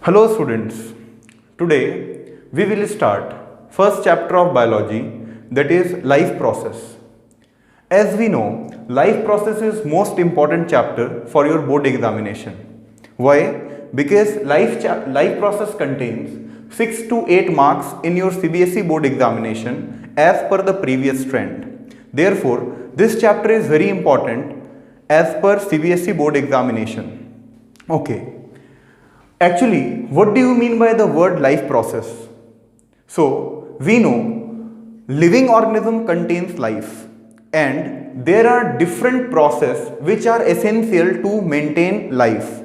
Hello students, today we will start first chapter of biology, that is life process. As we know, life process is most important chapter for your board examination. Why? Because life process contains 6 to 8 marks in your CBSE board examination as per the previous trend. Therefore, this chapter is very important as per CBSE board examination. Okay. Actually, what do you mean by the word life process? So, we know living organism contains life and there are different processes which are essential to maintain life.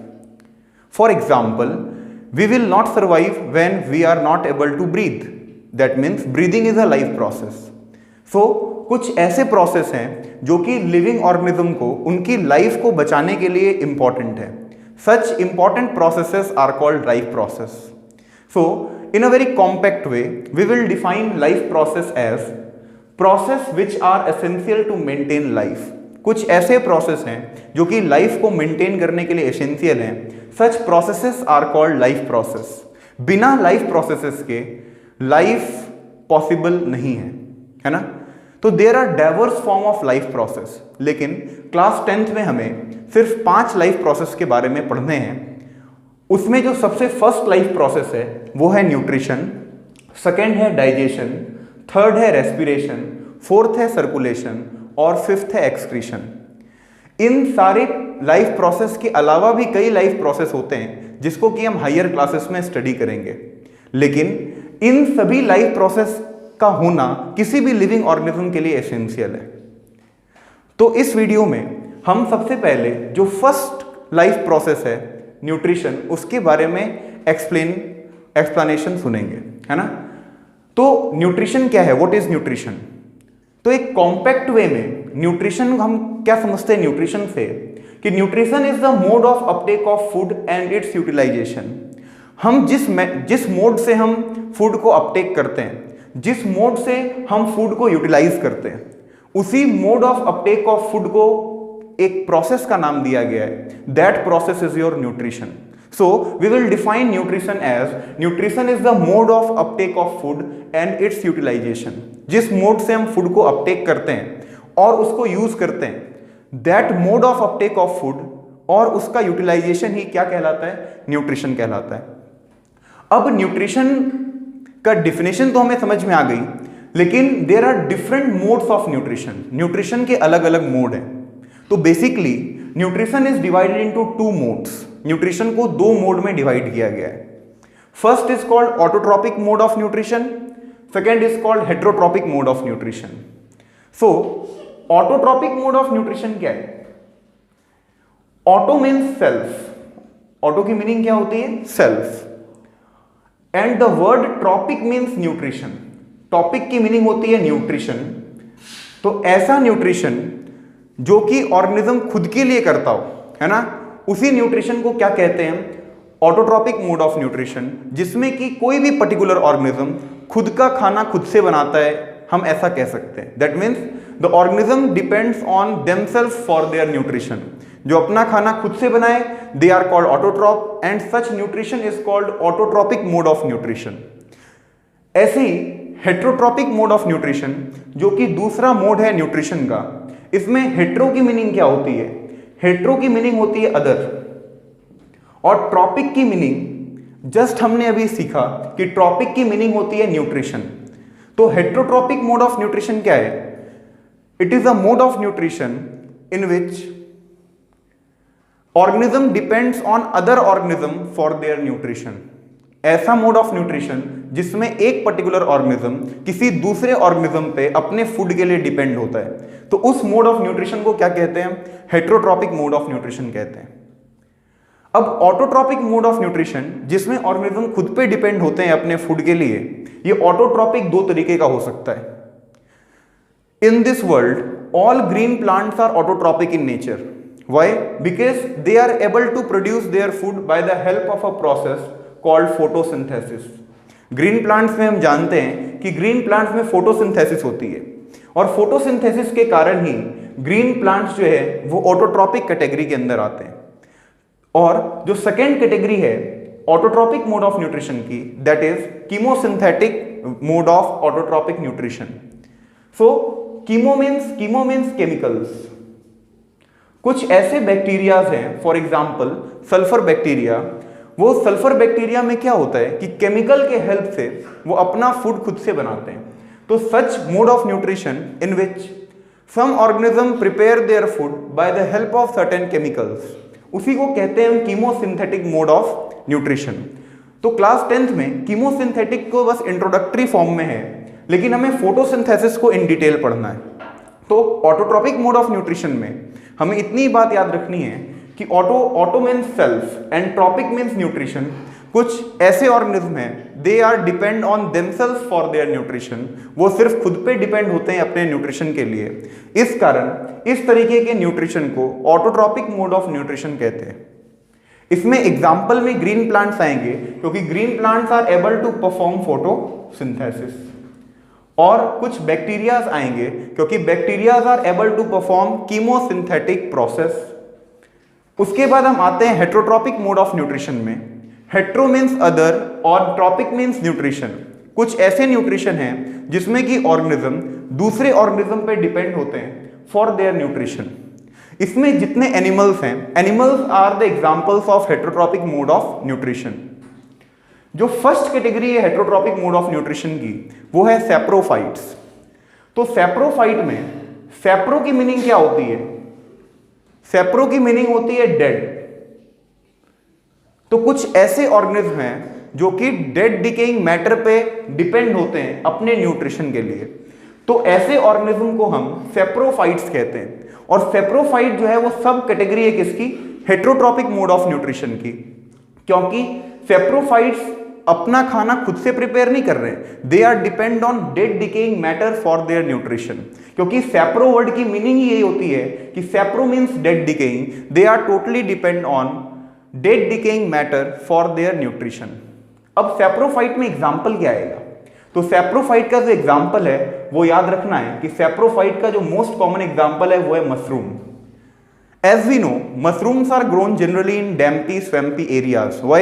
For example, we will not survive when we are not able to breathe. That means breathing is a life process. So, कुछ ऐसे process हैं जो कि living organism को उनकी life को बचाने के लिए इंपॉर्टेंट है. Such important processes are called life process. So, in a very compact way, we will define life process as process which are essential to maintain life. कुछ ऐसे प्रोसेस हैं जो कि लाइफ को मेंटेन करने के लिए एसेंशियल हैं. Such processes are called life process. बिना लाइफ प्रोसेसेस के लाइफ पॉसिबल नहीं है ना? तो there are diverse form of life process, लेकिन क्लास 10th में हमें सिर्फ 5 लाइफ प्रोसेस के बारे में पढ़ने हैं. उसमें जो सबसे फर्स्ट लाइफ प्रोसेस है वो है न्यूट्रिशन, सेकंड है डाइजेशन, थर्ड है रेस्पिरेशन, फोर्थ है सर्कुलेशन और फिफ्थ है एक्सक्रीशन. इन सारे लाइफ प्रोसेस के अलावा भी कई लाइफ प्रोसेस होते हैं जिसको कि हम हायर क्लासेस में स्टडी करेंगे, लेकिन इन सभी लाइफ प्रोसेस का होना किसी भी लिविंग ऑर्गेनिज्म के लिए एसेंशियल है. तो इस वीडियो में हम सबसे पहले जो फर्स्ट लाइफ प्रोसेस है न्यूट्रिशन, उसके बारे में एक्सप्लेनेशन सुनेंगे, है ना? तो न्यूट्रिशन क्या है? What is nutrition? तो एक कॉम्पैक्ट वे में न्यूट्रिशन हम क्या समझते हैं न्यूट्रिशन से, कि nutrition is the mode of uptake of food and its utilisation. हम जिस मोड से हम फूड को अपटेक करते हैं, जिस मोड से हम फूड को यूटिलाइज करते हैं, उसी mode of uptake of food को एक प्रोसेस का नाम दिया गया है. That process is your nutrition. So we will define nutrition as nutrition is the mode of uptake of food and its utilisation. जिस मोड से हम फूड को अपटेक करते हैं और उसको यूज करते हैं, that mode of uptake of food और उसका यूटिलाइजेशन ही क्या कहलाता है? न्यूट्रिशन कहलाता है. अब न्यूट्रिशन का डिफिनेशन तो हमें समझ में आ गई, लेकिन there are different modes of nutrition. Nutrition के अलग अलग मोड हैं. तो basically nutrition is divided into 2 modes. Nutrition को 2 मोड में डिवाइड किया गया है. First is called autotrophic mode of nutrition, second is called heterotrophic mode of nutrition. So autotrophic mode of nutrition क्या है? Auto means self. ऑटो की meaning क्या होती है? Self. And the word trophic means nutrition. Topic की meaning होती है nutrition. तो ऐसा न्यूट्रिशन जो कि ऑर्गेनिज्म खुद के लिए करता हो, है ना, उसी न्यूट्रिशन को क्या कहते हैं? Autotrophic mode of nutrition. जिसमें कि कोई भी पर्टिकुलर ऑर्गेनिज्म खुद का खाना खुद से बनाता है, हम ऐसा कह सकते हैं. That means the organism depends on themself for their nutrition. जो अपना खाना खुद से बनाए, they are called autotroph and such nutrition is called autotrophic mode of nutrition. ऐसी हेटेरोट्रॉपिक मोड ऑफ न्यूट्रिशन जो कि दूसरा मोड है न्यूट्रिशन का, इसमें हेटेरो की मीनिंग क्या होती है? हेटेरो की मीनिंग होती है अदर, और ट्रॉपिक की मीनिंग जस्ट हमने अभी सीखा कि ट्रॉपिक की मीनिंग होती है न्यूट्रिशन. तो हेटेरोट्रॉपिक मोड ऑफ न्यूट्रिशन क्या है? It is a mode of nutrition in which organism depends on other organism for their nutrition. ऐसा मोड ऑफ न्यूट्रिशन जिसमें एक पर्टिकुलर ऑर्गेनिज्म किसी दूसरे ऑर्गेनिज्म पे अपने फूड के लिए डिपेंड होता है, तो उस मोड ऑफ न्यूट्रिशन को क्या कहते हैं? हेटेरोट्रॉपिक मोड ऑफ न्यूट्रिशन कहते हैं. अब ऑटोट्रॉपिक मोड ऑफ न्यूट्रिशन जिसमें ऑर्गेनिज्म खुद पे डिपेंड होते हैं अपने फूड के लिए, ये ऑटोट्रॉपिक 2 तरीके का हो सकता है. In this world all green plants are autotrophic in nature. Why? Because they are able to produce their food by the help of a process called photosynthesis. Green plants में हम जानते हैं कि ग्रीन प्लांट्स में photosynthesis होती है, और photosynthesis के कारण ही ग्रीन प्लांट्स जो है वो ऑटोट्रॉपिक कैटेगरी के अंदर आते हैं. और जो सेकेंड कैटेगरी है ऑटोट्रॉपिक मोड ऑफ न्यूट्रिशन की, that is chemosynthetic mode of autotrophic nutrition. So chemo means chemicals. कुछ ऐसे बैक्टीरियाज हैं, फॉर एग्जाम्पल सल्फर बैक्टीरिया। वो सल्फर बैक्टीरिया में क्या होता है कि केमिकल के हेल्प से वो अपना फूड खुद से बनाते हैं। तो such mode of nutrition in which some organism prepare their food by the help of certain chemicals, उसी को कहते हैं कीमोसिंथेटिक मोड ऑफ न्यूट्रिशन। तो क्लास 10th में कीमोसिंथेटिक को बस इंट्रोडक्टरी फॉर्म में है, लेकिन हमें फोटोसिंथेसिस को इन डिटेल पढ़ना है। तो ऑटोट्रॉपिक मोड ऑफ न्यूट्रिशन में हमें इतनी बात याद रखनी है कि auto means self and trophic means nutrition. कुछ ऐसे ऑर्गेनिज्म हैं, they are depend on themselves for their nutrition, वो सिर्फ खुद पे डिपेंड होते हैं अपने न्यूट्रिशन के लिए। इस कारण इस तरीके के न्यूट्रिशन को ऑटोट्रॉपिक मोड ऑफ न्यूट्रिशन कहते हैं। इसमें एग्जाम्पल में ग्रीन प्लांट्स आएंगे, क्योंकि green plants are able to perform photosynthesis. और कुछ बैक्टीरियाज आएंगे, क्योंकि bacterias are able to perform chemosynthetic process. उसके बाद हम आते हैं हेट्रोट्रॉपिक मोड ऑफ न्यूट्रिशन में। हेट्रो मीन्स अदर और ट्रॉपिक मीन्स न्यूट्रिशन। कुछ ऐसे न्यूट्रिशन हैं जिसमें कि ऑर्गेनिज्म दूसरे ऑर्गेनिज्म पे डिपेंड होते हैं फॉर देयर न्यूट्रिशन। इसमें जितने एनिमल्स हैं, animals are the examples of heterotrophic mode of nutrition. जो फर्स्ट कैटेगरी है हेट्रोट्रॉपिक मोड ऑफ न्यूट्रिशन की, वो है सैप्रोफाइट्स। तो सैप्रोफाइट में सैप्रो की मीनिंग क्या होती है? सैप्रो की मीनिंग होती है डेड। तो कुछ ऐसे ऑर्गेनिज्म हैं जो कि डेड डिकेइंग मैटर पे डिपेंड होते हैं अपने न्यूट्रिशन के लिए। तो ऐसे ऑर्गेनिज्म को हम सैप्रोफाइट्स कहते हैं। और सैप्रोफाइट जो है वो सब कैटेगरी है किसकी? हेट्रोट्रॉपिक मोड ऑफ न्यूट्रिशन की। क्योंकि सैप्रोफाइट्स अपना खाना खुद से प्रिपेयर नहीं कर रहे, they are depend on dead decaying matter for their nutrition. क्योंकि सैप्रो वर्ड की मीनिंग ही यही होती है कि sapro means dead decaying, they are totally depend on dead decaying matter for their nutrition. अब सैप्रोफाइट में एग्जाम्पल क्या आएगा? तो सैप्रोफाइट का जो एग्जाम्पल है वो याद रखना है कि सैप्रोफाइट का जो मोस्ट कॉमन एग्जाम्पल है वो है mushroom. As we know, mushrooms are grown generally in dampy, swampy areas. Why?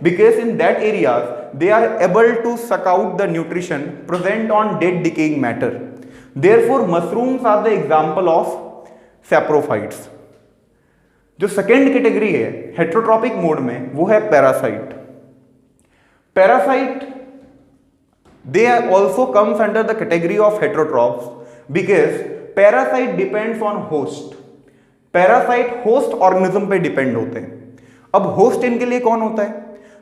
Because in that areas, they are able to suck out the nutrition present on dead decaying matter. Therefore, mushrooms are the example of saprophytes. जो second category है heterotrophic mode में, वो है parasite. Parasite they also comes under the category of heterotrophs because parasite depends on host. Parasite host organism पे depend होते हैं। अब host इनके लिए कौन होता है?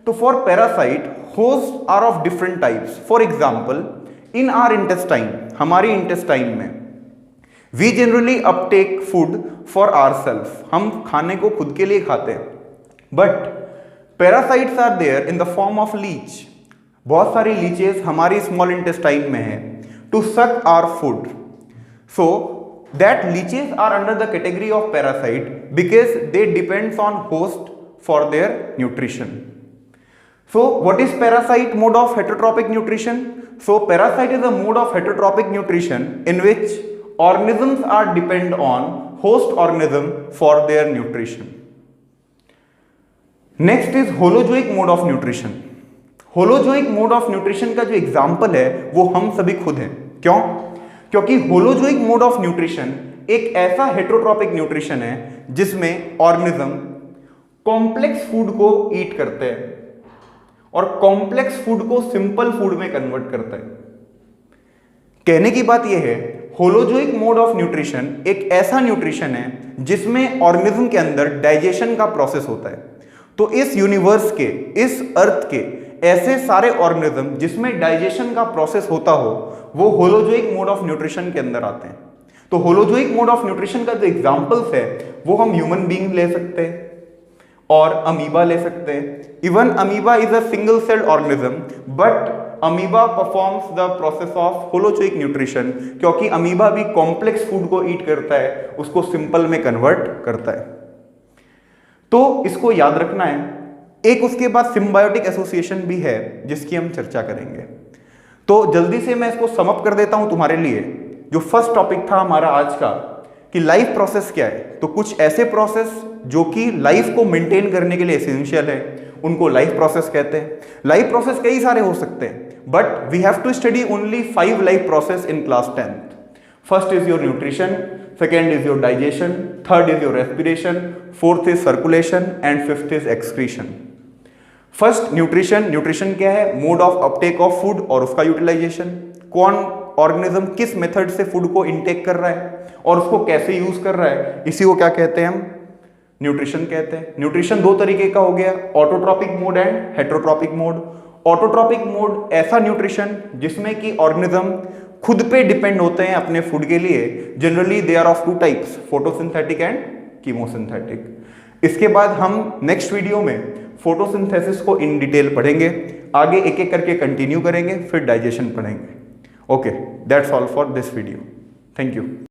तो for parasite host are of different types. For example in our intestine, हमारी इंटेस्टाइन में we generally uptake food for ourself, हम खाने को खुद के लिए खाते हैं। But parasites are there in the form of leech. बहुत सारी लीचेस हमारी स्मॉल इंटेस्टाइन में है to suck our food. So that leeches are under the category of parasite because they depends on host for their nutrition. So what is parasite mode of heterotrophic nutrition? So parasite is a mode of heterotrophic nutrition in which organisms are depend on host organism for their nutrition. Next is holozoic mode of nutrition. Holozoic mode of nutrition का जो example है वो हम सभी खुद हैं। क्यों? क्योंकि होलोजोइक मोड ऑफ न्यूट्रिशन एक ऐसा हेट्रोट्रॉपिक न्यूट्रिशन है जिसमें ऑर्गेनिज्म कॉम्प्लेक्स फूड को ईट करते हैं और कॉम्प्लेक्स फूड को सिंपल फूड में कन्वर्ट करता है। कहने की बात यह है, होलोजोइक मोड ऑफ न्यूट्रिशन एक ऐसा न्यूट्रिशन है जिसमें ऑर्गेनिज्म के अंदर डाइजेशन का प्रोसेस होता है। तो इस यूनिवर्स के, इस अर्थ के ऐसे सारे ऑर्गेनिज्म जिसमें डाइजेशन का प्रोसेस होता हो, वो होलोजोइक मोड ऑफ न्यूट्रिशन के अंदर आते हैं। तो होलोजोइक मोड ऑफ न्यूट्रिशन का जो एग्जांपल्स है वो हम ह्यूमन बीइंग ले सकते हैं और अमीबा ले सकते हैं। Even amoeba is a single celled organism, but amoeba performs the process of holozoic nutrition, क्योंकि अमीबा भी कॉम्प्लेक्स फूड को ईट करता है, उसको सिंपल में कन्वर्ट करता है। तो इसको याद रखना है। एक उसके बाद सिम्बायोटिक एसोसिएशन भी है जिसकी हम चर्चा करेंगे। तो जल्दी से मैं इसको सम अप कर देता हूं तुम्हारे लिए। जो फर्स्ट टॉपिक था हमारा आज का कि लाइफ प्रोसेस क्या है, तो कुछ ऐसे प्रोसेस जो कि लाइफ को मेंटेन करने के लिए एसेंशियल है, उनको लाइफ प्रोसेस कहते हैं। लाइफ प्रोसेस कई सारे हो सकते हैं, but we have to study only 5 life process in class 10th। First is your nutrition, second is your digestion, third is your respiration, fourth is circulation and fifth is excretion. First nutrition. Nutrition क्या है? Mode of uptake of food और उसका utilisation. कौन organism किस method से food को intake कर रहा है और उसको कैसे यूज कर रहा है, इसी को क्या कहते हैं हम? न्यूट्रिशन कहते हैं। न्यूट्रिशन 2 तरीके का हो गया, autotrophic mode and heterotrophic mode. Autotrophic mode ऐसा न्यूट्रिशन जिसमें कि ऑर्गेनिज्म खुद पे डिपेंड होते हैं अपने फूड के लिए। Generally they are of 2 types, photosynthetic and chemosynthetic. इसके बाद हम नेक्स्ट वीडियो में फोटोसिंथेसिस को इन डिटेल पढ़ेंगे, आगे एक एक करके कंटिन्यू करेंगे, फिर डाइजेशन पढ़ेंगे। Okay, that's all for this video. Thank you.